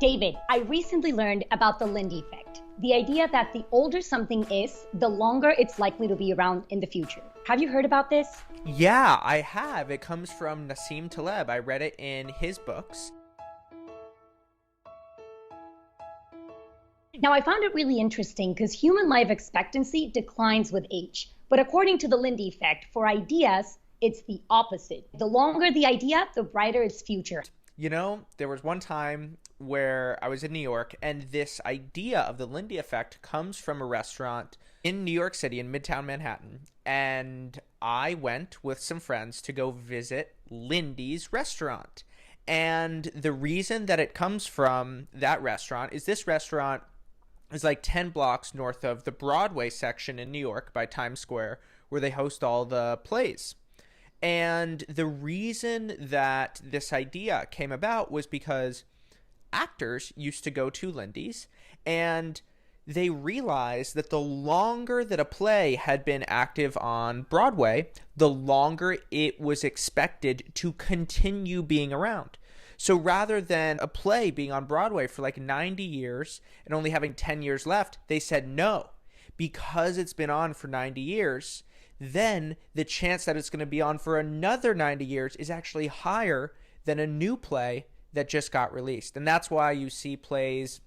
David, I recently learned about the Lindy Effect, the idea that the older something is, the longer it's likely to be around in the future. Have you heard about this? Yeah, I have. It comes from Nassim Taleb. I read it in his books. Now, I found it really interesting because human life expectancy declines with age. But according to the Lindy Effect, for ideas, it's the opposite. The longer the idea, the brighter its future. You know, there was one time where I was in New York, and this idea of the Lindy Effect comes from a restaurant in New York City in Midtown Manhattan. And I went with some friends to go visit Lindy's restaurant. And the reason that it comes from that restaurant is this restaurant is like 10 blocks north of the Broadway section in New York by Times Square, where they host all the plays. And the reason that this idea came about was because actors used to go to Lindy's, and they realized that the longer that a play had been active on Broadway, the longer it was expected to continue being around. So rather than a play being on Broadway for like 90 years and only having 10 years left, they said no. Because it's been on for 90 years, then the chance that it's going to be on for another 90 years is actually higher than a new play that just got released. And that's why you see plays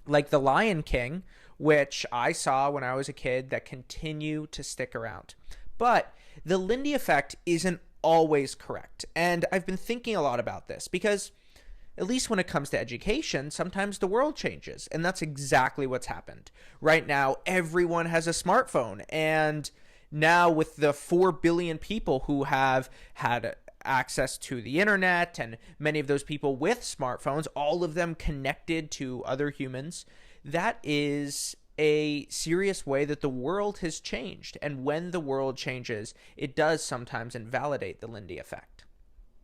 like The Lion King, which I saw when I was a kid, that continue to stick around. But the Lindy Effect isn't always correct. And I've been thinking a lot about this because, at least when it comes to education, sometimes the world changes. And that's exactly what's happened. Right now, everyone has a smartphone. And now with the 4 billion people who have had access to the internet, and many of those people with smartphones, all of them connected to other humans, that is a serious way that the world has changed. And when the world changes, it does sometimes invalidate the Lindy Effect.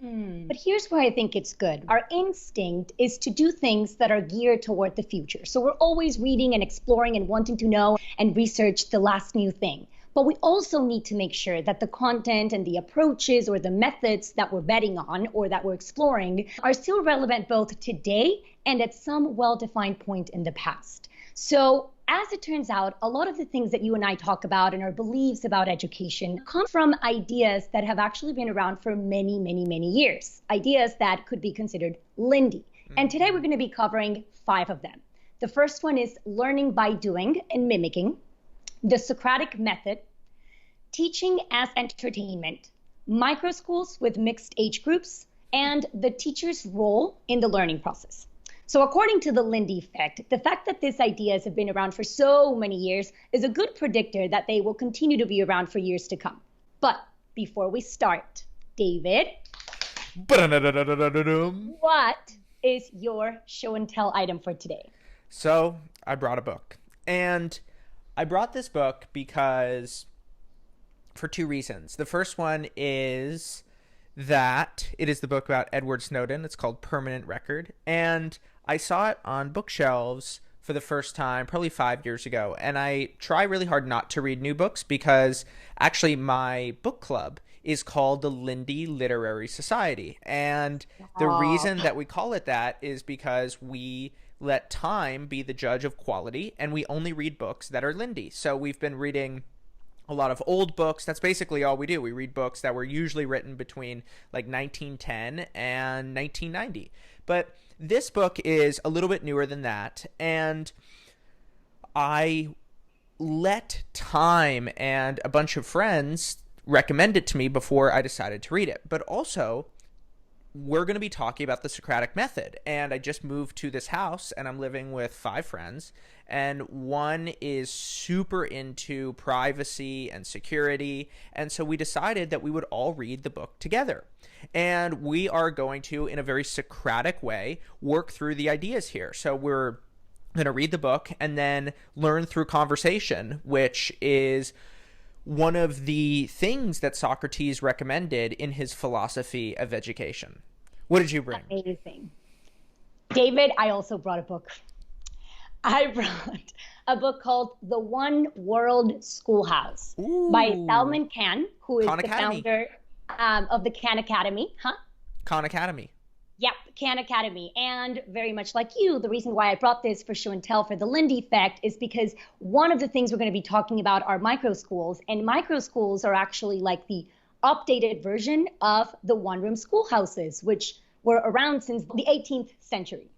But here's where I think it's good. Our instinct is to do things that are geared toward the future. So we're always reading and exploring and wanting to know and research the last new thing. But we also need to make sure that the content and the approaches or the methods that we're betting on or that we're exploring are still relevant both today and at some well-defined point in the past. So as it turns out, a lot of the things that you and I talk about and our beliefs about education come from ideas that have actually been around for many, many, many years. Ideas that could be considered Lindy. And today we're going to be covering 5 of them. The first one is learning by doing and mimicking, the Socratic method, teaching as entertainment, micro schools with mixed age groups, and the teacher's role in the learning process. So according to the Lindy Effect, the fact that these ideas have been around for so many years is a good predictor that they will continue to be around for years to come. But before we start, David, what is your show and tell item for today? So I brought a book, and I brought this book because for 2 reasons. The first one is that it is the book about Edward Snowden. It's called Permanent Record. And I saw it on bookshelves for the first time probably 5 years ago. And I try really hard not to read new books because actually my book club is called the Lindy Literary Society. And the reason that we call it that is because we let time be the judge of quality, and we only read books that are Lindy. So we've been reading a lot of old books. That's basically all we do. We read books that were usually written between like 1910 and 1990. But this book is a little bit newer than that, and I let time and a bunch of friends recommend it to me before I decided to read it. But also, we're going to be talking about the Socratic method. And I just moved to this house and I'm living with 5 friends. And one is super into privacy and security. And so we decided that we would all read the book together. And we are going to, in a very Socratic way, work through the ideas here. So we're going to read the book and then learn through conversation, which is one of the things that Socrates recommended in his philosophy of education. What did you bring? Amazing. David, I also brought a book. I brought a book called The One World Schoolhouse by Salman Khan, who is the founder of the Khan Academy. Khan Academy. Yep, Khan Academy. And very much like you, the reason why I brought this for show and tell for the Lindy Effect is because one of the things we're going to be talking about are micro schools. And micro schools are actually like the updated version of the one-room schoolhouses, which were around since the 18th century.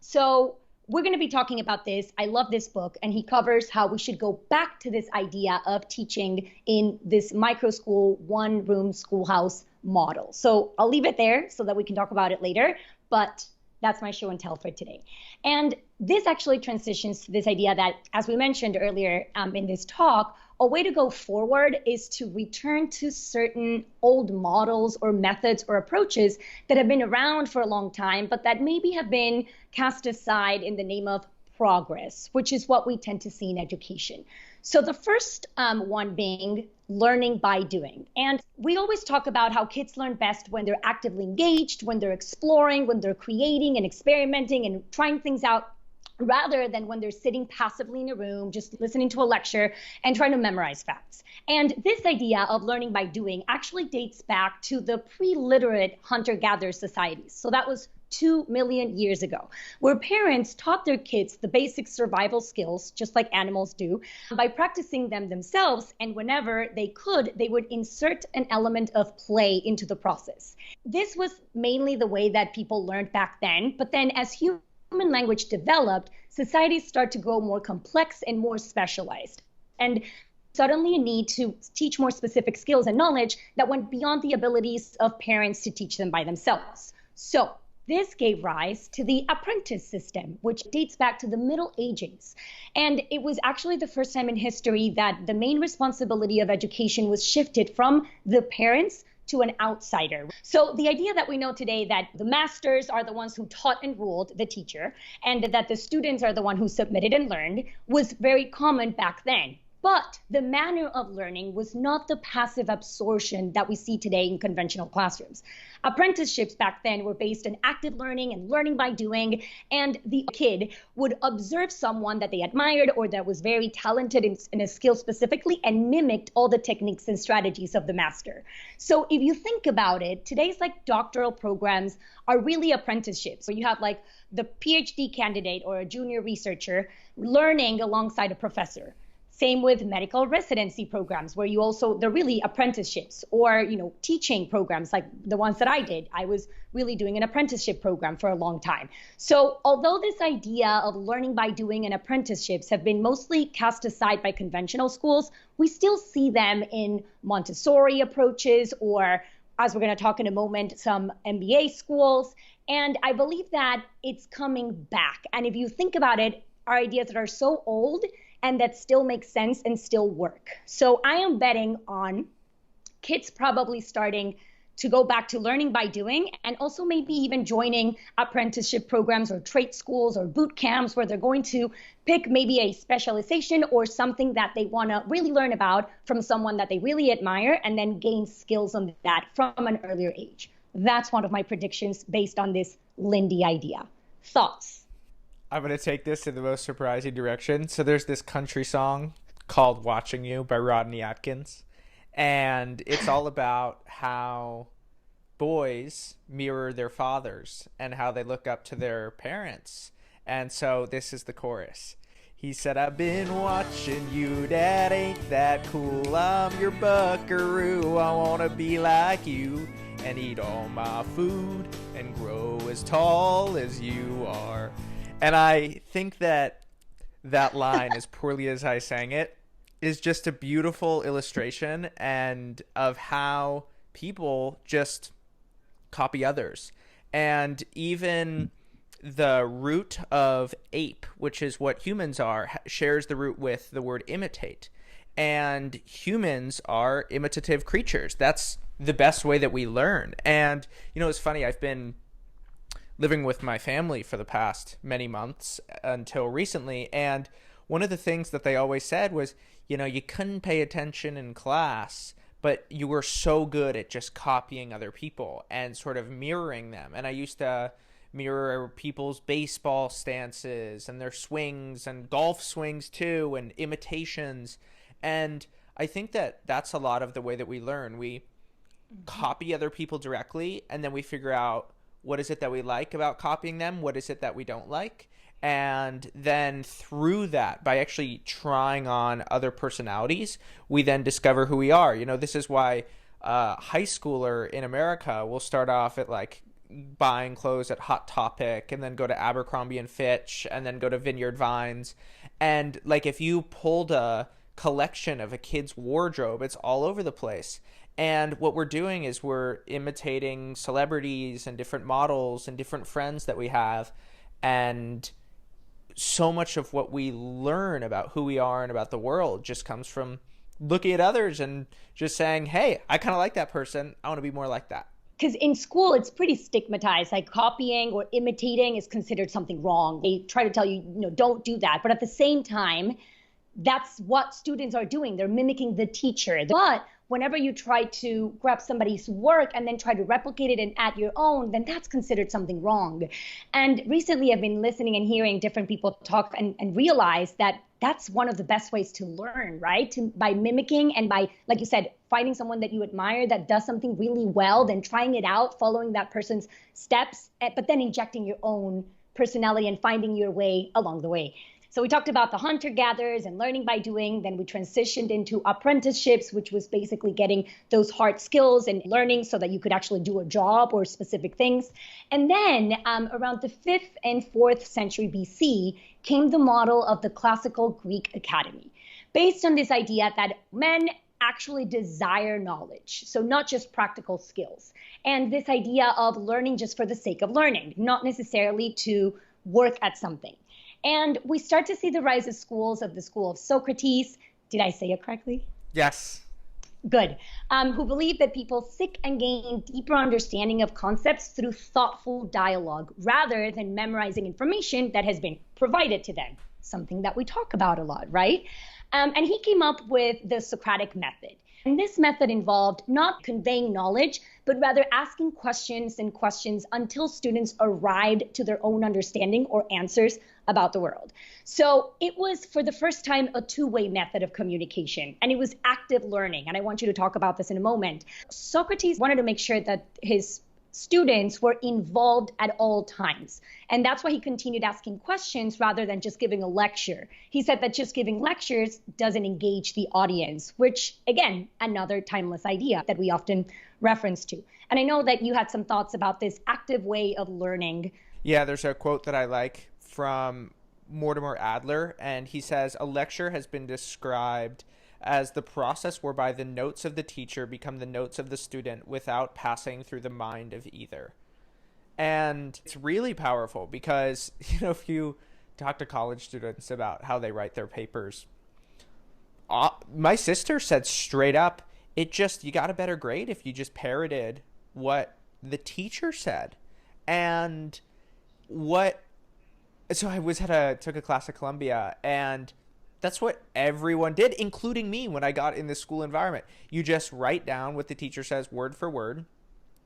So we're going to be talking about this. I love this book, and he covers how we should go back to this idea of teaching in this micro school, one-room schoolhouse model. So I'll leave it there so that we can talk about it later, but that's my show and tell for today. And this actually transitions to this idea that, as we mentioned earlier in this talk, a way to go forward is to return to certain old models or methods or approaches that have been around for a long time, but that maybe have been cast aside in the name of progress, which is what we tend to see in education. So the first one being learning by doing. And we always talk about how kids learn best when they're actively engaged, when they're exploring, when they're creating and experimenting and trying things out, rather than when they're sitting passively in a room, just listening to a lecture and trying to memorize facts. And this idea of learning by doing actually dates back to the pre-literate hunter-gatherer societies. So that was 2 million years ago, where parents taught their kids the basic survival skills, just like animals do, by practicing them themselves. And whenever they could, they would insert an element of play into the process. This was mainly the way that people learned back then. But then as human language developed, societies start to grow more complex and more specialized. And suddenly a need to teach more specific skills and knowledge that went beyond the abilities of parents to teach them by themselves. So this gave rise to the apprentice system, which dates back to the Middle Ages. And it was actually the first time in history that the main responsibility of education was shifted from the parents to an outsider. So the idea that we know today that the masters are the ones who taught and ruled the teacher, and that the students are the one who submitted and learned, was very common back then. But the manner of learning was not the passive absorption that we see today in conventional classrooms. Apprenticeships back then were based on active learning and learning by doing, and the kid would observe someone that they admired or that was very talented in a skill specifically and mimicked all the techniques and strategies of the master. So if you think about it, today's like doctoral programs are really apprenticeships, where you have like the PhD candidate or a junior researcher learning alongside a professor. Same with medical residency programs, where they're really apprenticeships, or, teaching programs like the ones that I did. I was really doing an apprenticeship program for a long time. So although this idea of learning by doing and apprenticeships have been mostly cast aside by conventional schools, we still see them in Montessori approaches, or, as we're going to talk in a moment, some MBA schools. And I believe that it's coming back. And if you think about it, are ideas that are so old and that still make sense and still work. So I am betting on kids probably starting to go back to learning by doing, and also maybe even joining apprenticeship programs or trade schools or boot camps, where they're going to pick maybe a specialization or something that they want to really learn about from someone that they really admire, and then gain skills on that from an earlier age. That's one of my predictions based on this Lindy idea. Thoughts? I'm going to take this in the most surprising direction. So there's this country song called Watching You by Rodney Atkins. And it's all about how boys mirror their fathers and how they look up to their parents. And so this is the chorus. He said, I've been watching you, Dad, ain't that cool? I'm your buckaroo, I want to be like you and eat all my food and grow as tall as you are. And I think that line, as poorly as I sang it, is just a beautiful illustration and of how people just copy others. And even the root of ape, which is what humans are, shares the root with the word imitate. And humans are imitative creatures. That's the best way that we learn. And, it's funny, I've been living with my family for the past many months until recently. And one of the things that they always said was, you couldn't pay attention in class, but you were so good at just copying other people and sort of mirroring them. And I used to mirror people's baseball stances and their swings and golf swings too, and imitations. And I think that that's a lot of the way that we learn. We copy other people directly, and then we figure out what is it that we like about copying them? What is it that we don't like? And then through that, by actually trying on other personalities, we then discover who we are. This is why a high schooler in America will start off at like buying clothes at Hot Topic and then go to Abercrombie and Fitch and then go to Vineyard Vines. And like if you pulled a collection of a kid's wardrobe, it's all over the place. And what we're doing is we're imitating celebrities and different models and different friends that we have. And so much of what we learn about who we are and about the world just comes from looking at others and just saying, hey, I kind of like that person. I want to be more like that. Because in school, it's pretty stigmatized. Like copying or imitating is considered something wrong. They try to tell you, don't do that. But at the same time, that's what students are doing. They're mimicking the teacher. But whenever you try to grab somebody's work and then try to replicate it and add your own, then that's considered something wrong. And recently I've been listening and hearing different people talk and realize that that's one of the best ways to learn, right? By mimicking and by, like you said, finding someone that you admire that does something really well, then trying it out, following that person's steps, but then injecting your own personality and finding your way along the way. So we talked about the hunter-gatherers and learning by doing. Then we transitioned into apprenticeships, which was basically getting those hard skills and learning so that you could actually do a job or specific things. And then around the 5th and 4th century BC came the model of the classical Greek academy, based on this idea that men actually desire knowledge, so not just practical skills. And this idea of learning just for the sake of learning, not necessarily to work at something. And we start to see the rise of schools of the school of Socrates. Did I say it correctly? Yes. Good. Who believe that people seek and gain deeper understanding of concepts through thoughtful dialogue rather than memorizing information that has been provided to them, something that we talk about a lot, right? And he came up with the Socratic method. And this method involved not conveying knowledge, but rather asking questions and questions until students arrived to their own understanding or answers about the world. So it was, for the first time, a two-way method of communication, and it was active learning. And I want you to talk about this in a moment. Socrates wanted to make sure that his students were involved at all times. And that's why he continued asking questions rather than just giving a lecture. He said that just giving lectures doesn't engage the audience, which, again, another timeless idea that we often reference to. And I know that you had some thoughts about this active way of learning. Yeah, there's a quote that I like from Mortimer Adler, and he says, "A lecture has been described as the process whereby the notes of the teacher become the notes of the student without passing through the mind of either." And it's really powerful because, if you talk to college students about how they write their papers, my sister said straight up, you got a better grade if you just parroted what the teacher said. And so I took a class at Columbia, and that's what everyone did, including me when I got in this school environment. You just write down what the teacher says word for word,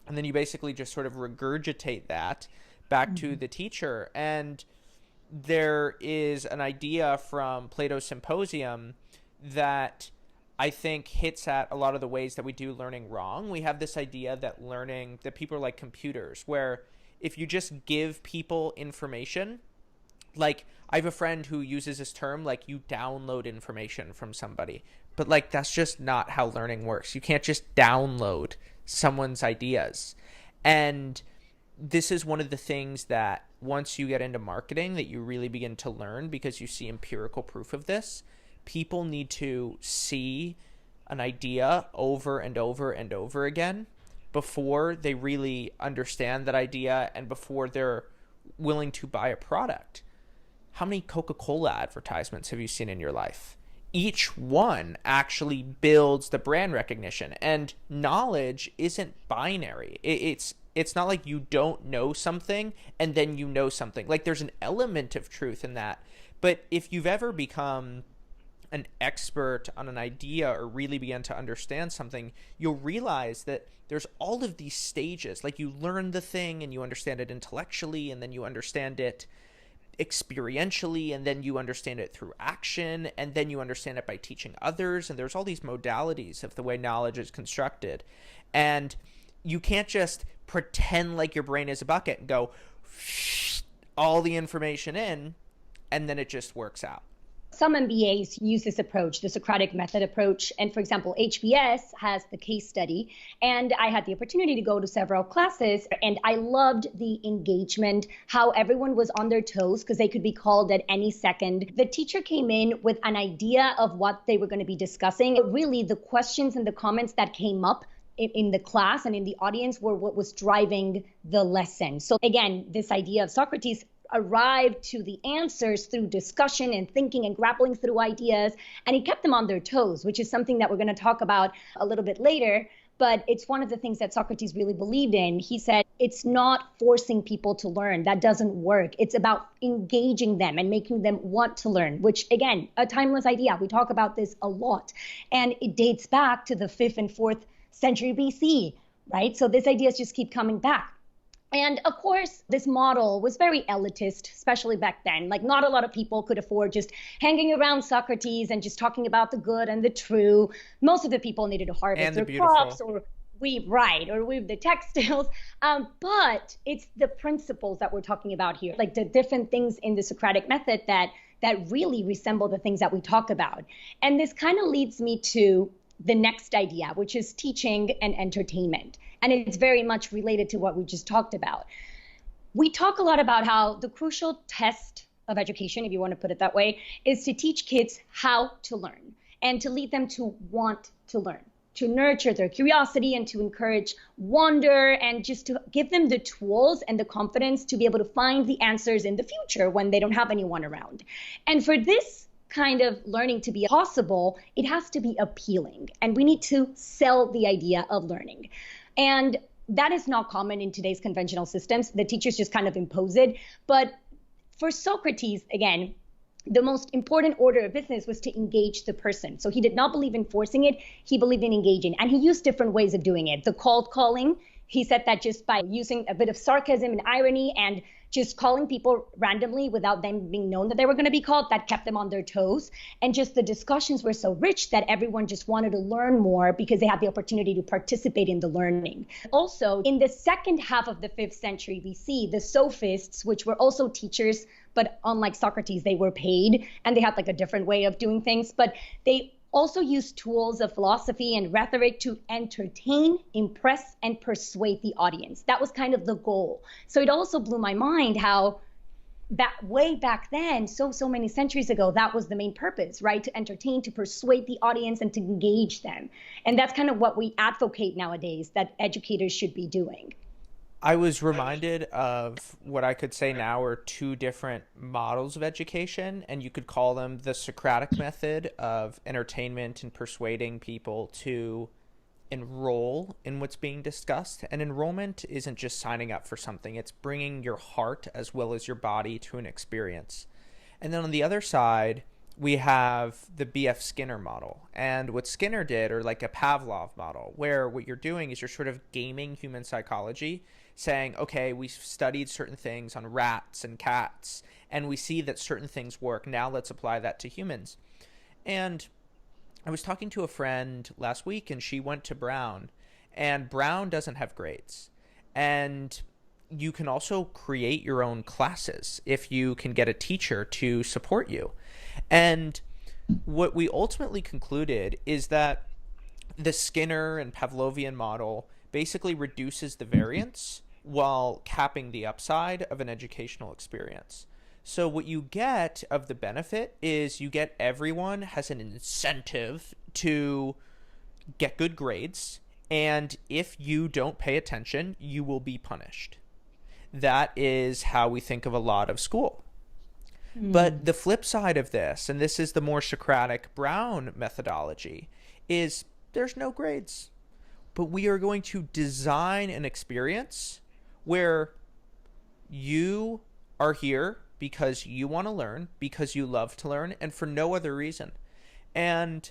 and then you basically just sort of regurgitate that back to the teacher. And there is an idea from Plato's Symposium that I think hits at a lot of the ways that we do learning wrong. We have this idea that people are like computers, where if you just give people information, like I have a friend who uses this term, like you download information from somebody, but like that's just not how learning works. You can't just download someone's ideas. And this is one of the things that once you get into marketing that you really begin to learn, because you see empirical proof of this. People need to see an idea over and over and over again before they really understand that idea and before they're willing to buy a product. How many Coca-Cola advertisements have you seen in your life? Each one actually builds the brand recognition, and knowledge isn't binary. It's not like you don't know something and then you know something. Like there's an element of truth in that. But if you've ever become an expert on an idea or really begin to understand something, you'll realize that there's all of these stages. Like you learn the thing and you understand it intellectually, and then you understand it experientially, and then you understand it through action, and then you understand it by teaching others. And there's all these modalities of the way knowledge is constructed. And you can't just pretend like your brain is a bucket and go all the information in, and then it just works out. Some MBAs use this approach, the Socratic method approach. And for example, HBS has the case study. And I had the opportunity to go to several classes, and I loved the engagement, how everyone was on their toes because they could be called at any second. The teacher came in with an idea of what they were going to be discussing. Really, the questions and the comments that came up in the class and in the audience were what was driving the lesson. So again, this idea of Socrates arrived to the answers through discussion and thinking and grappling through ideas, and he kept them on their toes, which is something that we're going to talk about a little bit later. But it's one of the things that Socrates really believed in. He said, it's not forcing people to learn. That doesn't work. It's about engaging them and making them want to learn, which, again, a timeless idea. We talk about this a lot. And it dates back to the 5th and 4th century BC, right? So these ideas just keep coming back. And of course, this model was very elitist, especially back then. Like, not a lot of people could afford just hanging around Socrates and just talking about the good and the true. Most of the people needed to harvest their crops or weave the textiles. But it's the principles that we're talking about here, like the different things in the Socratic method that really resemble the things that we talk about. And this kind of leads me to the next idea, which is teaching and entertainment. And it's very much related to what we just talked about. We talk a lot about how the crucial test of education, if you want to put it that way, is to teach kids how to learn and to lead them to want to learn, to nurture their curiosity and to encourage wonder and just to give them the tools and the confidence to be able to find the answers in the future when they don't have anyone around. And for this kind of learning to be possible, it has to be appealing, and we need to sell the idea of learning. And that is not common in today's conventional systems. The teachers just kind of impose it. But for Socrates, again, the most important order of business was to engage the person. So he did not believe in forcing it. He believed in engaging. And he used different ways of doing it. The cold calling, he said that just by using a bit of sarcasm and irony and just calling people randomly without them being known that they were going to be called, that kept them on their toes. And just the discussions were so rich that everyone just wanted to learn more because they had the opportunity to participate in the learning. Also, in the second half of the 5th century BC, the sophists, which were also teachers, but unlike Socrates, they were paid and they had like a different way of doing things, but they also used tools of philosophy and rhetoric to entertain, impress, and persuade the audience. That was kind of the goal. So it also blew my mind how way back then, so many centuries ago, that was the main purpose, right? To entertain, to persuade the audience, and to engage them. And that's kind of what we advocate nowadays that educators should be doing. I was reminded of what I could say now are two different models of education, and you could call them the Socratic method of entertainment and persuading people to enroll in what's being discussed. And enrollment isn't just signing up for something, it's bringing your heart as well as your body to an experience. And then on the other side, we have the B.F. Skinner model. And what Skinner did, or like a Pavlov model, where what you're doing is you're sort of gaming human psychology, saying, okay, we've studied certain things on rats and cats, and we see that certain things work. Now let's apply that to humans. And I was talking to a friend last week, and she went to Brown, and Brown doesn't have grades. And you can also create your own classes if you can get a teacher to support you. And what we ultimately concluded is that the Skinner and Pavlovian model basically reduces the variance while capping the upside of an educational experience. So what you get of the benefit is you get everyone has an incentive to get good grades, and if you don't pay attention, you will be punished. That is how we think of a lot of school. But the flip side of this, and this is the more Socratic Brown methodology, is there's no grades. But we are going to design an experience where you are here because you want to learn, because you love to learn, and for no other reason. And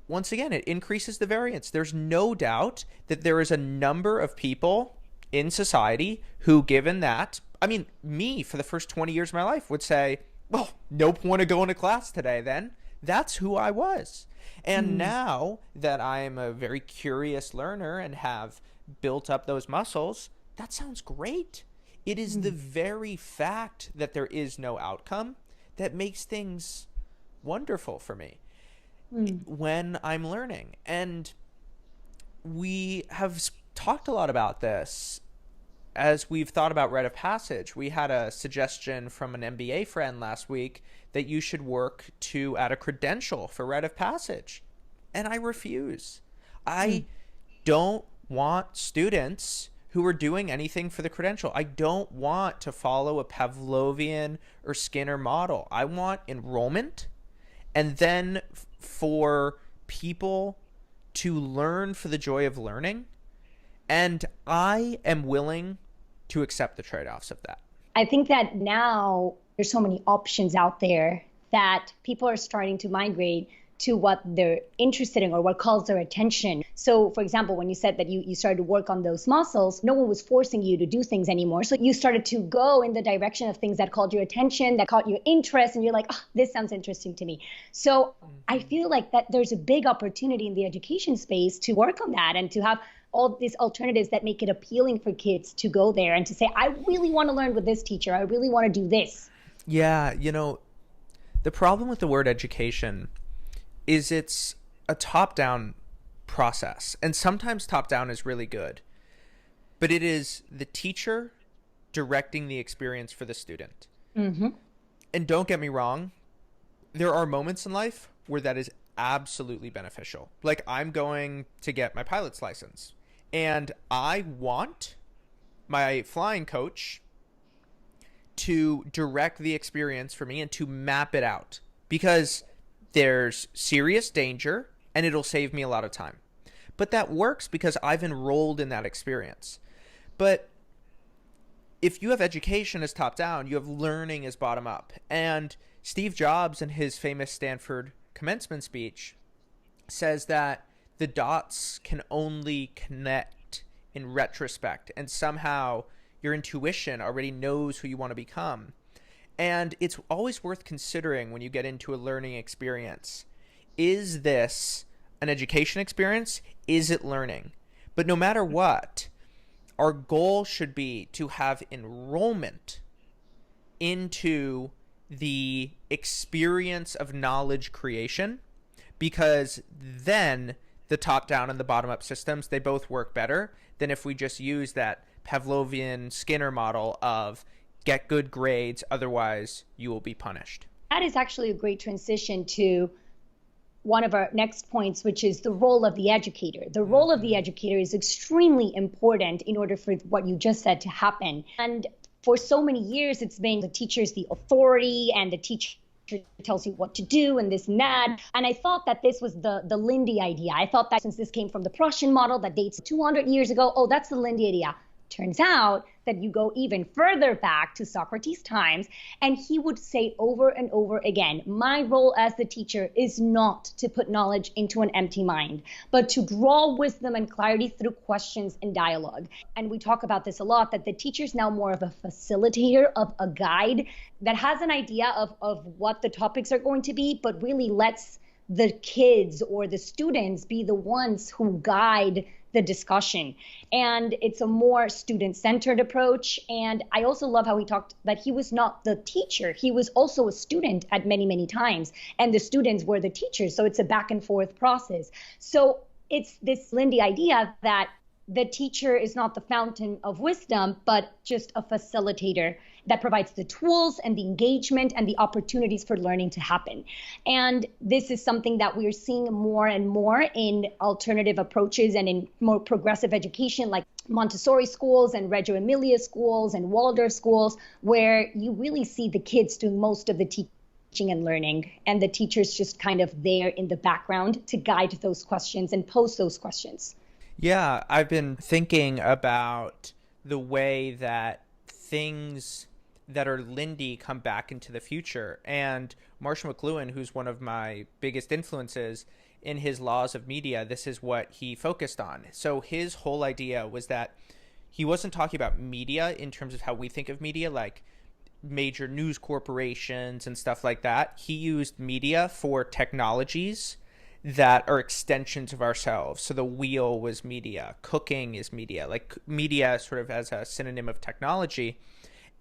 once again, it increases the variance. There's no doubt that there is a number of people in society who, given that, I mean, me for the first 20 years of my life would say, well, no point of going to class today then. That's who I was. And now that I am a very curious learner and have built up those muscles, that sounds great. It is the very fact that there is no outcome that makes things wonderful for me when I'm learning. And we have talked a lot about this as we've thought about rite of passage. We had a suggestion from an MBA friend last week that you should work to add a credential for rite of passage. And I refuse. I don't want students who are doing anything for the credential. I don't want to follow a Pavlovian or Skinner model. I want enrollment, and then for people to learn for the joy of learning. And I am willing to accept the trade-offs of that. I think that now there's so many options out there that people are starting to migrate to what they're interested in or what calls their attention. So for example, when you said that you started to work on those muscles, no one was forcing you to do things anymore. So you started to go in the direction of things that called your attention, that caught your interest, and you're like, oh, this sounds interesting to me. So I feel like that there's a big opportunity in the education space to work on that and to have all these alternatives that make it appealing for kids to go there and to say, I really want to learn with this teacher. I really want to do this. Yeah, the problem with the word education is it's a top-down process. And sometimes top-down is really good. But it is the teacher directing the experience for the student. And don't get me wrong, there are moments in life where that is absolutely beneficial. Like, I'm going to get my pilot's license, and I want my flying coach to direct the experience for me and to map it out, because there's serious danger and it'll save me a lot of time. But that works because I've enrolled in that experience. But if you have education as top down, you have learning as bottom up. And Steve Jobs, in his famous Stanford commencement speech, says that the dots can only connect in retrospect, and somehow your intuition already knows who you want to become. And it's always worth considering when you get into a learning experience. Is this an education experience? Is it learning? But no matter what, our goal should be to have enrollment into the experience of knowledge creation, because then the top-down and the bottom-up systems, they both work better than if we just use that Pavlovian Skinner model of get good grades, otherwise you will be punished. That is actually a great transition to one of our next points, which is the role of the educator. The role of the educator is extremely important in order for what you just said to happen. And for so many years, it's been the teacher's the authority, and the teacher tells you what to do and this and that. And I thought that this was the Lindy idea. I thought that since this came from the Prussian model that dates 200 years ago, oh, that's the Lindy idea. Turns out that you go even further back to Socrates' times, and he would say over and over again, my role as the teacher is not to put knowledge into an empty mind, but to draw wisdom and clarity through questions and dialogue. And we talk about this a lot, that the teacher is now more of a facilitator, of a guide that has an idea of what the topics are going to be, but really lets the kids or the students be the ones who guide the discussion. And it's a more student-centered approach. And I also love how he talked that he was not the teacher. He was also a student at many, many times. And the students were the teachers. So it's a back and forth process. So it's this Lindy idea that the teacher is not the fountain of wisdom, but just a facilitator that provides the tools and the engagement and the opportunities for learning to happen. And this is something that we're seeing more and more in alternative approaches and in more progressive education, like Montessori schools and Reggio Emilia schools and Waldorf schools, where you really see the kids doing most of the teaching and learning, and the teacher's just kind of there in the background to guide those questions and pose those questions. Yeah, I've been thinking about the way that things that are Lindy come back into the future. And Marshall McLuhan, who's one of my biggest influences in his laws of media, this is what he focused on. So his whole idea was that he wasn't talking about media in terms of how we think of media, like major news corporations and stuff like that. He used media for technologies that are extensions of ourselves. So the wheel was media, cooking is media, like media sort of as a synonym of technology.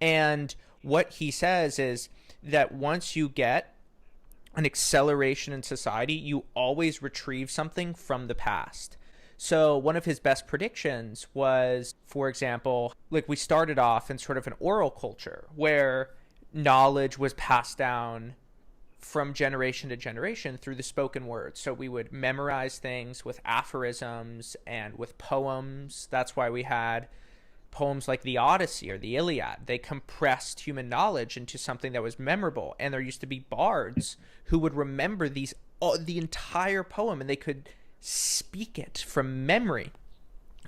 And what he says is that once you get an acceleration in society, you always retrieve something from the past. So one of his best predictions was, for example, like we started off in sort of an oral culture where knowledge was passed down from generation to generation through the spoken word. So we would memorize things with aphorisms and with poems. That's why we had poems like the Odyssey or the Iliad. They compressed human knowledge into something that was memorable. And there used to be bards who would remember the entire poem, and they could speak it from memory.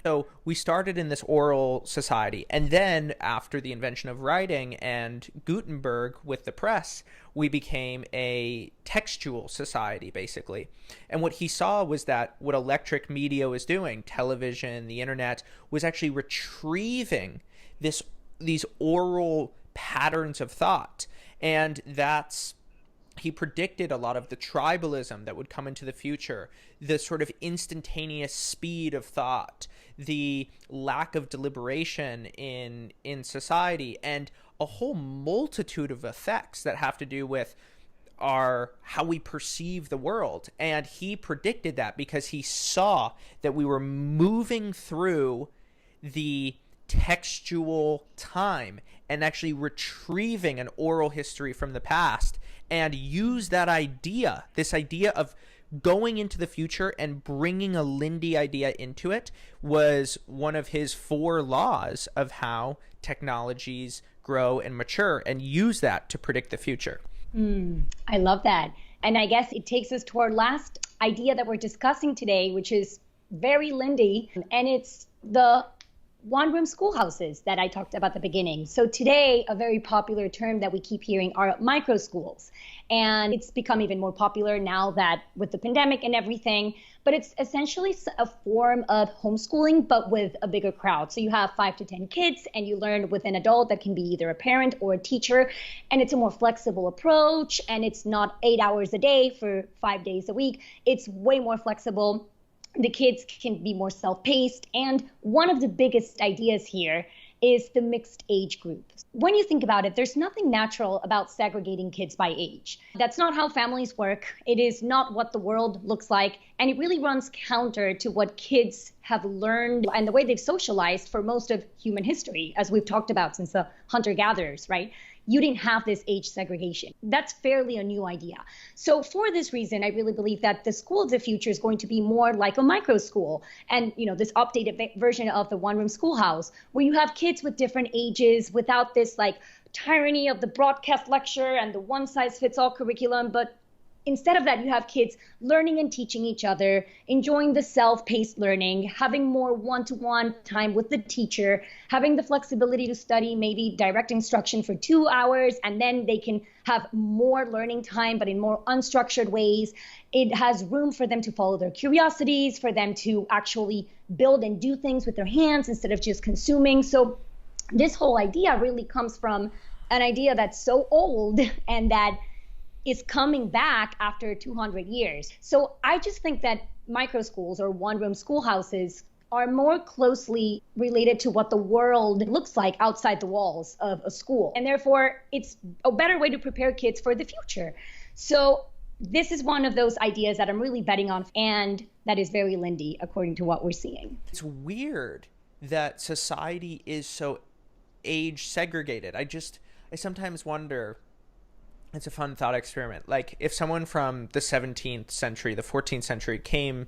So we started in this oral society, and then after the invention of writing and Gutenberg with the press, we became a textual society, basically. And what he saw was that what electric media was doing, television, the internet, was actually retrieving these oral patterns of thought. And he predicted a lot of the tribalism that would come into the future, the sort of instantaneous speed of thought, the lack of deliberation in society, and a whole multitude of effects that have to do with how we perceive the world. And he predicted that because he saw that we were moving through the textual time and actually retrieving an oral history from the past, and use this idea of going into the future and bringing a Lindy idea into it was one of his 4 laws of how technologies grow and mature, and use that to predict the future. I love that. And I guess it takes us to our last idea that we're discussing today, which is very Lindy, and it's the one-room schoolhouses that I talked about at the beginning. So today, a very popular term that we keep hearing are micro schools. And it's become even more popular now that with the pandemic and everything, but it's essentially a form of homeschooling, but with a bigger crowd. So you have 5 to 10 kids and you learn with an adult that can be either a parent or a teacher. And it's a more flexible approach, and it's not 8 hours a day for 5 days a week. It's way more flexible. The kids can be more self-paced. And one of the biggest ideas here is the mixed age group. When you think about it, there's nothing natural about segregating kids by age. That's not how families work. It is not what the world looks like. And it really runs counter to what kids have learned and the way they've socialized for most of human history, as we've talked about since the hunter-gatherers, right? You didn't have this age segregation. That's fairly a new idea. So for this reason, I really believe that the school of the future is going to be more like a micro school, and this updated version of the one-room schoolhouse, where you have kids with different ages without this like tyranny of the broadcast lecture and the one-size-fits-all curriculum, but instead of that, you have kids learning and teaching each other, enjoying the self-paced learning, having more one-to-one time with the teacher, having the flexibility to study maybe direct instruction for 2 hours, and then they can have more learning time, but in more unstructured ways. It has room for them to follow their curiosities, for them to actually build and do things with their hands instead of just consuming. So this whole idea really comes from an idea that's so old and that is coming back after 200 years. So I just think that micro schools or one-room schoolhouses are more closely related to what the world looks like outside the walls of a school. And therefore, it's a better way to prepare kids for the future. So this is one of those ideas that I'm really betting on, and that is very Lindy, according to what we're seeing. It's weird that society is so age segregated. I sometimes wonder, it's a fun thought experiment. Like if someone from the 17th century, the 14th century came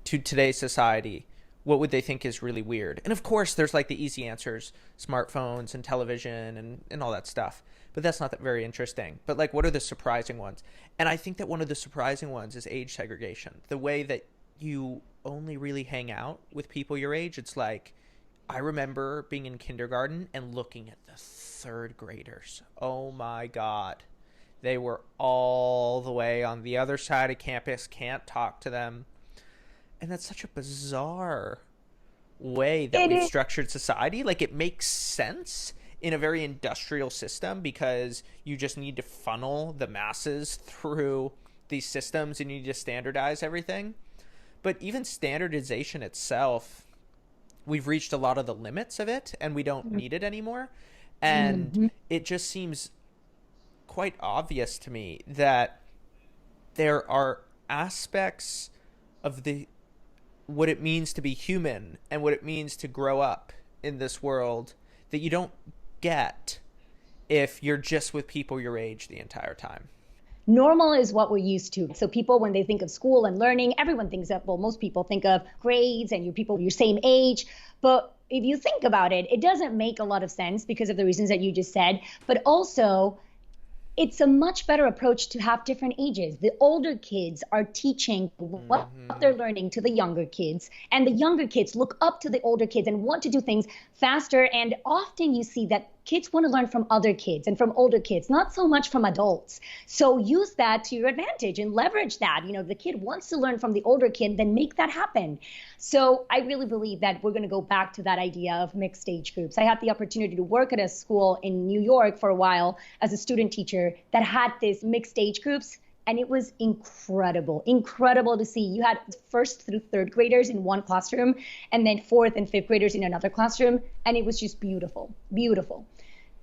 to today's society, what would they think is really weird? And of course, there's like the easy answers, smartphones and television and all that stuff. But that's not that very interesting. But like, what are the surprising ones? And I think that one of the surprising ones is age segregation. The way that you only really hang out with people your age. It's like, I remember being in kindergarten and looking at the 3rd graders. Oh my God. They were all the way on the other side of campus, can't talk to them. And that's such a bizarre way that we've structured society. Like, it makes sense in a very industrial system because you just need to funnel the masses through these systems and you need to standardize everything. But even standardization itself, we've reached a lot of the limits of it and we don't need it anymore. And it just seems quite obvious to me that there are aspects of what it means to be human and what it means to grow up in this world that you don't get if you're just with people your age the entire time. Normal is what we're used to. So people, when they think of school and learning, everyone thinks of, well, most people think of grades and you people your same age. But if you think about it, it doesn't make a lot of sense because of the reasons that you just said. But also, it's a much better approach to have different ages. The older kids are teaching what they're learning to the younger kids, and the younger kids look up to the older kids and want to do things faster. And often you see that kids want to learn from other kids and from older kids, not so much from adults. So use that to your advantage and leverage that. You know, the kid wants to learn from the older kid, then make that happen. So I really believe that we're going to go back to that idea of mixed age groups. I had the opportunity to work at a school in New York for a while as a student teacher that had this mixed age groups. And it was incredible to see. You had first through third graders in one classroom and then fourth and fifth graders in another classroom. And it was just beautiful.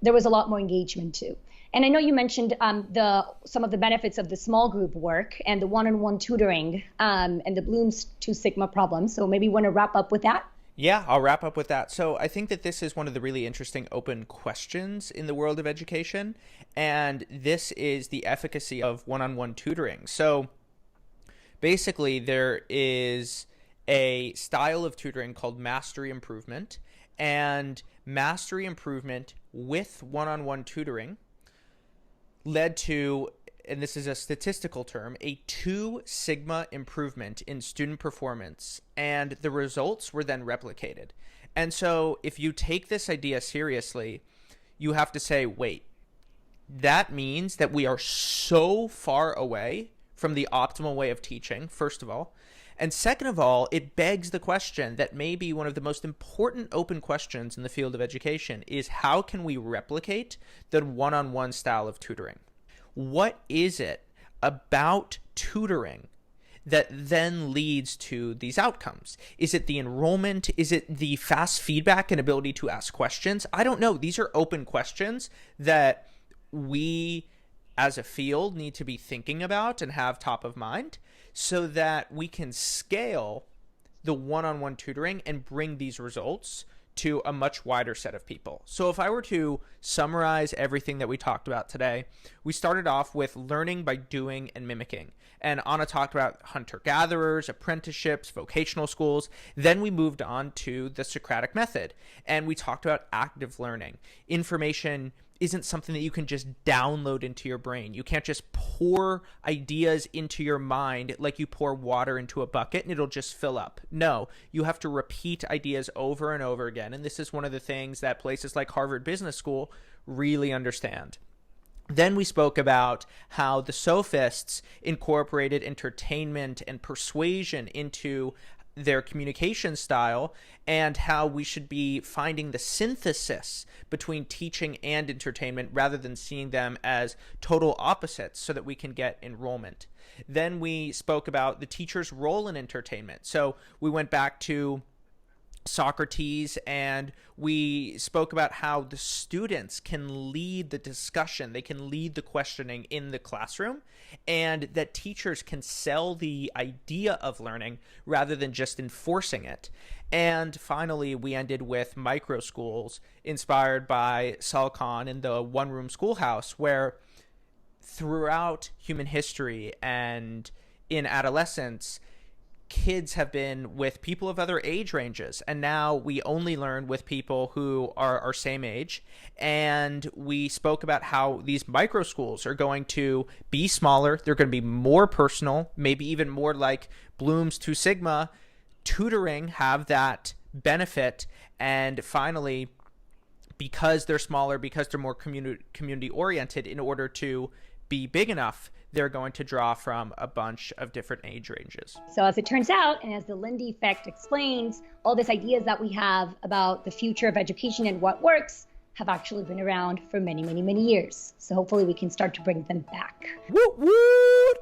There was a lot more engagement too. And I know you mentioned some of the benefits of the small group work and the one-on-one tutoring and the Bloom's Two Sigma problem. So maybe you want to wrap up with that? Yeah, I'll wrap up with that. So I think that this is one of the really interesting open questions in the world of education. And this is the efficacy of one-on-one tutoring. So basically, there is a style of tutoring called mastery improvement. And mastery improvement with one-on-one tutoring led to, and this is a statistical term, a 2 sigma improvement in student performance, and the results were then replicated. And so if you take this idea seriously, you have to say, wait, that means that we are so far away from the optimal way of teaching, first of all. And second of all, it begs the question that may be one of the most important open questions in the field of education is how can we replicate the one-on-one style of tutoring? What is it about tutoring that then leads to these outcomes? Is it the enrollment? Is it the fast feedback and ability to ask questions? I don't know. These are open questions that we as a field need to be thinking about and have top of mind so that we can scale the one-on-one tutoring and bring these results to a much wider set of people. So if I were to summarize everything that we talked about today, we started off with learning by doing and mimicking. And Anna talked about hunter-gatherers, apprenticeships, vocational schools. Then we moved on to the Socratic method. And we talked about active learning. Information isn't something that you can just download into your brain. You can't just pour ideas into your mind like you pour water into a bucket and it'll just fill up. No, you have to repeat ideas over and over again. And this is one of the things that places like Harvard Business School really understand. Then we spoke about how the sophists incorporated entertainment and persuasion into their communication style and how we should be finding the synthesis between teaching and entertainment rather than seeing them as total opposites so that we can get enrollment. Then we spoke about the teacher's role in entertainment. So we went back to Socrates and we spoke about how the students can lead the discussion, they can lead the questioning in the classroom, and that teachers can sell the idea of learning rather than just enforcing it. And finally, we ended with micro schools inspired by Salcon in the one-room schoolhouse, where throughout human history and in adolescence, kids have been with people of other age ranges, and now we only learn with people who are our same age. And we spoke about how these micro schools are going to be smaller, they're going to be more personal, maybe even more like Bloom's Two Sigma. Tutoring have that benefit. And finally, because they're smaller, because they're more community oriented, in order to be big enough, they're going to draw from a bunch of different age ranges. So as it turns out, and as the Lindy Effect explains, all these ideas that we have about the future of education and what works have actually been around for many, many, many years. So hopefully we can start to bring them back. Woot woot!